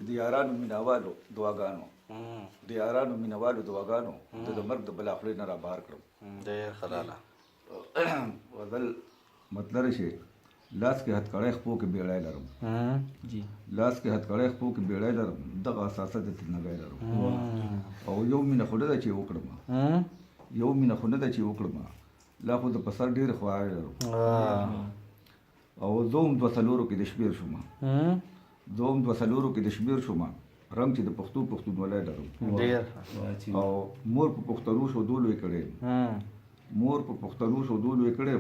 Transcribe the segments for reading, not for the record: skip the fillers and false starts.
د یارانو مینوالو دعاګانو د یارانو مینوالو دعاګانو د مرګ د بلا خولې نه را بهر کړم. ډېر ښه لاله. غزل مطلب شي لاس کې هتکړی خپو کې بیړی لرم لاس کې هتکړی خپو کې بیړی لرم دغه اساسه د تنګی لرم او یو مینه خو نه ده چې وکړم یو مینه خو نه ده چې وکړم لا خو د په سر ډېرې خواړې لرم او زه هم دوه څلورو کې د شمېر شوم زه هم دوه څلورو کې د شمېر شوم رنګ چې د پښتو پښتونولۍ لرم او مور په پښتنو شودو لوی کړی مور په پښتنو شودو لوی کړی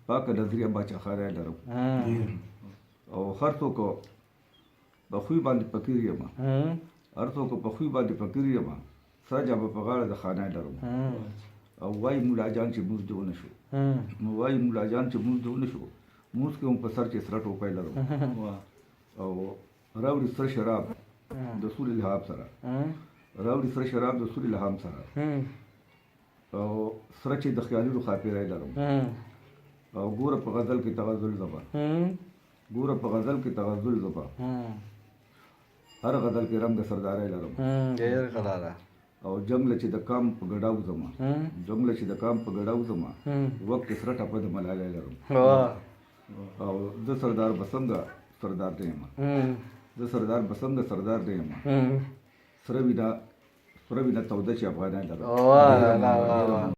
پاکه نظریه باچاخانه لرم او هر څوک په خوی باندې فقیر یم هر څوک په خوی باندې فقیر یم سجا په غاړه د خانه لرم او وای مولا جان چې موږ دی ونه شو وای مولا جان چې موږ دی ونه شو موږ کوم په سر چې سره ټوپای لرم او راوړي سر شراب د سور الهام سره راوړي سر شراب د سور الهام سره او سره چې د خیالونو خاطرای لرم او ګوره په غزل کې تغزل زبا ګوره په غزل کې تغزل زبا هر غزل کې رنگ سردارای لرم ډېر ښه لاله. او جنگل چې د کام په ګډاو زما جنگل چې د کام په ګډاو زما وخت سره ټاپه د ملالای لرم او د سردار بسنګ سردار دی ما د سردار بسنګ سردار دی ما سره وینا توده چې افغانان لرم